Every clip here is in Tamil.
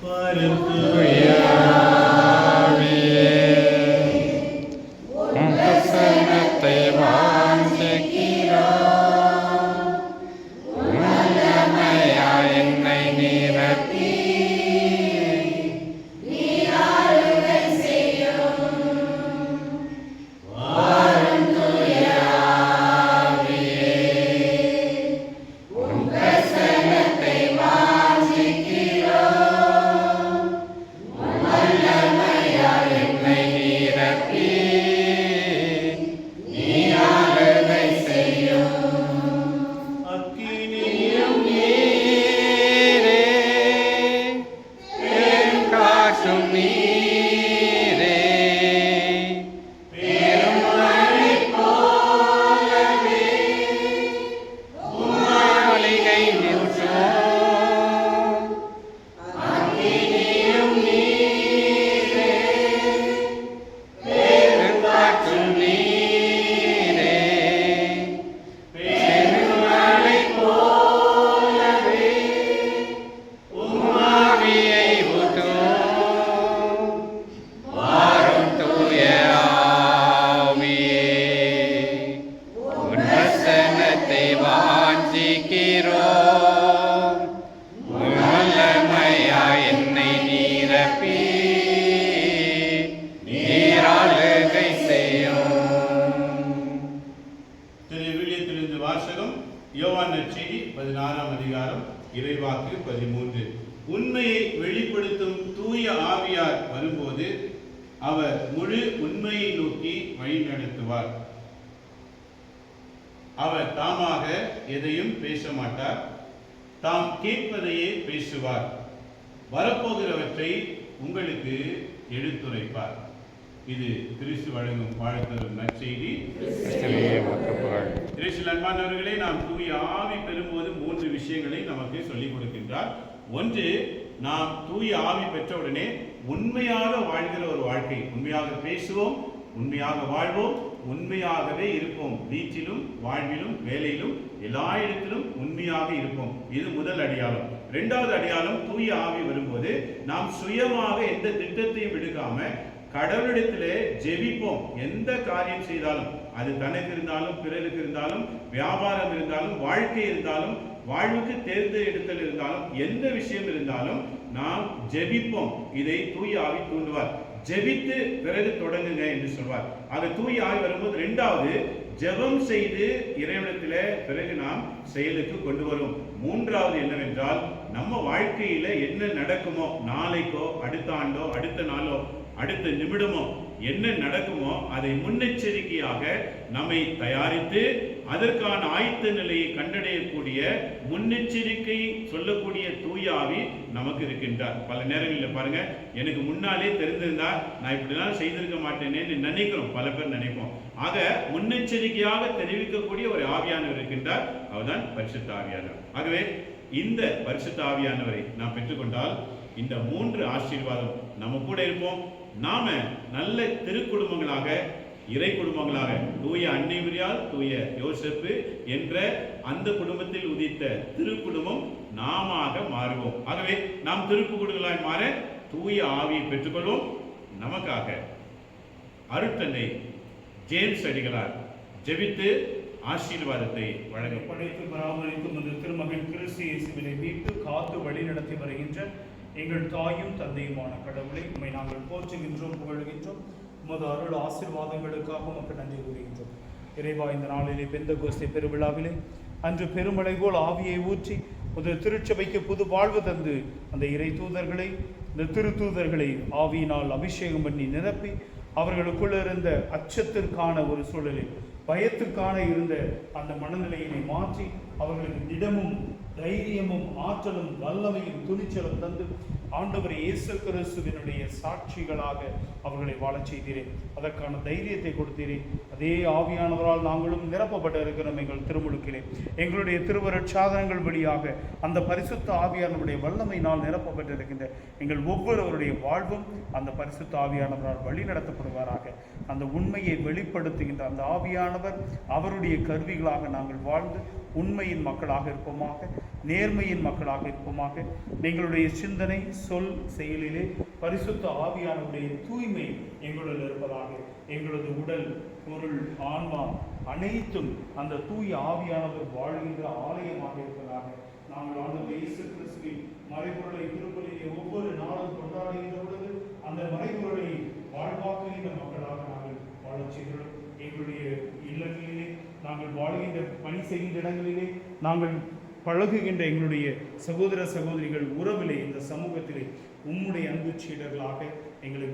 பிரசன்னத்தை வாஞ்சிக்கிறோம். வல்லமையா என்னை நிரப்பி இறைவாக்கு 13. உண்மையை வெளிப்படுத்தும் தூய ஆவியார் வரும்போது அவர் முழு உண்மையை நோக்கி வழி நடத்துவார். அவர் தாமாக எதையும் பேச மாட்டார், தாம் கேட்பதையே பேசுவார். வரப்போகிறவற்றை உங்களுக்கு எடுத்துரைப்பார். இது கிறிஸ்து வழங்கும் வாழ்த்தரும் நற்செய்தி. கிறிஸ்து அன்பானவர்களே, நாம் தூய ஆவி பெறும்போது 3 விஷயங்களை நமக்கு சொல்லிக் கொடுக்கின்றார். ஒன்று, நாம் தூய ஆவி பெற்றவுடனே உண்மையாக வாழ்கிற ஒரு வாழ்க்கை. உண்மையாக பேசுவோம், உண்மையாக வாழ்வோம், உண்மையாகவே இருப்போம். வீட்டிலும் வாழ்விலும் வேலையிலும் எல்லா இடத்திலும் உண்மையாக இருப்போம். இது முதல் அடையாளம். 2வது அடையாளம், தூய ஆவி வரும்போது நாம் சுயமாக எந்த திட்டத்தையும் எடுக்காம கடவுளிடத்திலே ஜெபிப்போம். எந்த காரியம் செய்தாலும், அது தனக்கு இருந்தாலும் பிறருக்கு இருந்தாலும், வியாபாரம் இருந்தாலும், வாழ்க்கை இருந்தாலும், வாழ்வுக்கு தேர்ந்தெடுத்தல் இருந்தாலும், எந்த விஷயம் இருந்தாலும் நாம் ஜெபிப்போம். இதை தூய ஆவி தூண்டுவார். ஜெபித்து பிறகு தொடங்குங்க என்று சொல்வார். ஆக தூய ஆவி வரும்போது 2வது, ஜெபம் செய்து இறைவனத்திலே பிறகு நாம் செயலுக்கு கொண்டு வரும். 3வது என்னவென்றால், நம்ம வாழ்க்கையில என்ன நடக்குமோ, நாளைக்கோ அடுத்த ஆண்டோ அடுத்த நாளோ அடுத்த நிமிடமோ என்ன நடக்குமோ அதை முன்னெச்சரிக்கையாக நம்மை தயாரித்து அதற்கான ஆயத்த நிலையை கண்டடையக்கூடிய முன்னெச்சரிக்கை சொல்லக்கூடிய தூய ஆவி நமக்கு இருக்கின்றார். பல நேரங்களில் பாருங்க, எனக்கு முன்னாலே தெரிந்திருந்தா நான் இப்படிலாம் செய்திருக்க மாட்டேனேன்னு நினைக்கிறோம், பல பேர் நினைப்போம். ஆக முன்னெச்சரிக்கையாக தெரிவிக்கக்கூடிய ஒரு ஆவியானவர் இருக்கின்றார், அவர்தான் பரிசுத்த ஆவியானவர். ஆகவே இந்த பரிசுத்த ஆவியானவரை நாம் பெற்றுக்கொண்டால் இந்த 3 ஆசீர்வாதம் நம்ம கூட இருப்போம். நாம நல்ல திருக்குடும்பங்களாக, இறை குடும்பங்களாக, தூய அன்னை மரியாள், தூய யோசேப்பு என்ற அந்த குடும்பத்தில் உதித்த திருக்குடும்பம் நாம மாறுவோம். ஆகவே நாம் திருக்குடும்பங்களாய் மாற தூய ஆவியை பெற்றுக்கொள்வோம். நமக்காக அருட்தந்தை ஜேம்ஸ் அடிகளார் ஜெபித்து ஆசீர்வாதத்தை வழங்க படைத்து பராமரிக்கும் அந்த திருமகன் கிறிஸ்து இயேசுவினை மீட்டு காத்து வழி நடத்தி வருகின்ற எங்கள் தாயும் தந்தையுமான கடவுளை உம்மை நாங்கள் போற்றுகின்றோம், புகழ்கின்றோம். உமது அருள் ஆசீர்வாதங்களுக்காக உமக்கு நன்றி கூறுகின்றோம். இறைவா, இந்த நாளிலே பெந்தகோஸ்தே பெருவிழாவிலே அன்று பெருமழை போல் ஆவியை ஊற்றி முதல் திருச்சபைக்கு புது வாழ்வு தந்து அந்த இறை தூதர்களை, இந்த திருத்தூதர்களை ஆவியினால் அபிஷேகம் பண்ணி நிரப்பி அவர்களுக்குள்ள இருந்த அச்சத்திற்கான ஒரு சூழலில், பயத்திற்கான இருந்த அந்த மனநிலையினை மாற்றி அவர்களுக்கு திடமும் தைரியமும் ஆற்றலும் வல்லமையும் துணிச்சலும் தந்து ஆண்டவர் இயேசு கிறிஸ்துவினுடைய சாட்சிகளாக அவர்களை வாழச் செய்தீரேன். அதற்கான தைரியத்தை கொடுத்தீரேன். அதே ஆவியானவரால் நாங்களும் நிரப்பப்பட்டு இருக்கிறோம். எங்கள் திருமுழுக்கிலே எங்களுடைய திருவருட்சாதனங்கள் வழியாக அந்த பரிசுத்த ஆவியானவருடைய வல்லமையினால் நிரப்பப்பட்டிருக்கின்ற எங்கள் ஒவ்வொருவருடைய வாழ்வும் அந்த பரிசுத்த ஆவியானவரால் வழி நடத்தப்படுவாராக. அந்த உண்மையை வெளிப்படுத்துகின்ற அந்த ஆவியானவர் அவருடைய கருவிகளாக நாங்கள் வாழ்ந்து உண்மையின் மக்களாக இருப்போமாக, நேர்மையின் மக்களாக இருப்போமாக. எங்களுடைய சிந்தனை, சொல், செயலிலே பரிசுத்த ஆவியானவருடைய தூய்மை எங்களுள் இருப்பதாக. எங்களது உடல், பொருள், ஆன்மா அனைத்தும் அந்த தூய ஆவியானவர் வாழ்கின்ற ஆலயமாக இருப்பதாக. நாங்கள் ஆண்டவர் இயேசு கிறிஸ்துவின் மறைபொருளை திருப்பலியிலே ஒவ்வொரு நாளும் கொண்டாடுகின்ற பொழுது அந்த மறைபொருளை வாழ்வாக்குகின்ற மக்களாக நாங்கள் வாழச் செய்கிறோம். எங்களுடைய இல்லங்களிலே, நாங்கள் வாழ்கின்ற பணி செய்கின்ற இடங்களிலே, நாங்கள் பழகுகின்ற எங்களுடைய சகோதர சகோதரிகள் உறவிலே, இந்த சமூகத்திலே உம்முடைய அன்பு சீடர்களாக எங்களை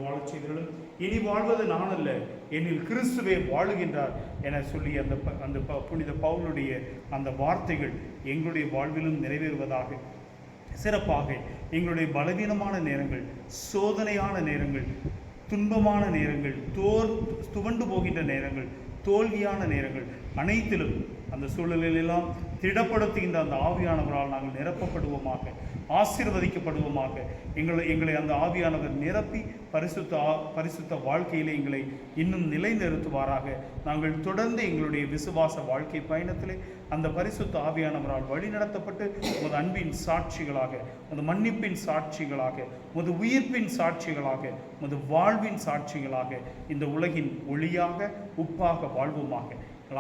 வாழச் செய்திருளும். இனி வாழ்வது நான் அல்ல, என்னில் கிறிஸ்துவே வாழுகின்றார் என சொல்லி அந்த புனித பவுலுடைய அந்த வார்த்தைகள் எங்களுடைய வாழ்விலும் நிறைவேறுவதாக. சிறப்பாக எங்களுடைய பலவீனமான நேரங்கள், சோதனையான நேரங்கள், துன்பமான நேரங்கள், துவண்டு போகின்ற நேரங்கள், தோல்வியான நேரங்கள் அனைத்திலும் அந்த சூழலிலெல்லாம் திடப்படுத்துகின்ற அந்த ஆவியானவரால் நாங்கள் நிரப்பப்படுவோமாக, ஆசீர்வதிக்கப்படுவோமாக. எங்களை அந்த ஆவியானவர் நிரப்பி பரிசுத்த வாழ்க்கையிலே எங்களை இன்னும் நிலைநிறுத்துவாராக. நாங்கள் தொடர்ந்து எங்களுடைய விசுவாச வாழ்க்கை பயணத்திலே அந்த பரிசுத்த ஆவியானவரால் வழிநடத்தப்பட்டு உமது அன்பின் சாட்சிகளாக, உமது மன்னிப்பின் சாட்சிகளாக, உமது உயிர்ப்பின் சாட்சிகளாக, உமது வாழ்வின் சாட்சிகளாக இந்த உலகின் ஒளியாக உப்பாக வாழ்வோமாக.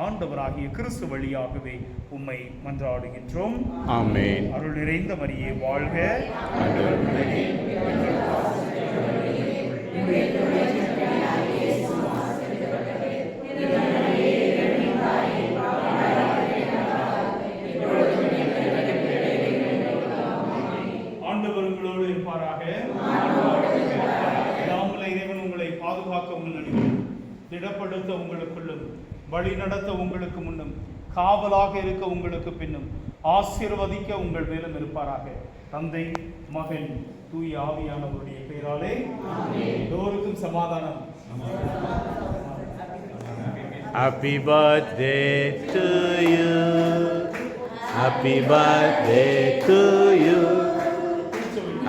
ஆண்டவராகிய கிறிஸ்து வழியாகவே உம்மை மன்றாடுகின்றோம். ஆமென். அருள் நிறைந்த மரியே வாழ்க. ஆண்டவர் உங்களோடு இருப்பாராக. இறைவன் உங்களை பாதுகாக்க முன்னணியும், திடப்படுத்த உங்களுக்குள்ளும், வழி நடத்த உங்களுக்கு முன்னும், காவலாக இருக்க உங்களுக்கு பின்னும், ஆசீர்வதிக்க உங்கள் மேலும் இருப்பாராக. தந்தை, மகன், தூய ஆவியானவருடைய பெயராலே எல்லோருக்கும் சமாதானம். Happy birthday to you. Happy birthday to you.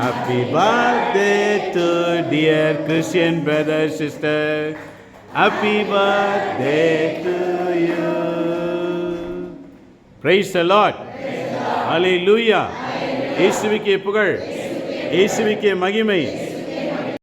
Happy birthday to dear Christian brother, sister. Happy birthday to you. Praise the Lord. Hallelujah. இயேசுவுக்கே புகழ், இயேசுவுக்கே மகிமை.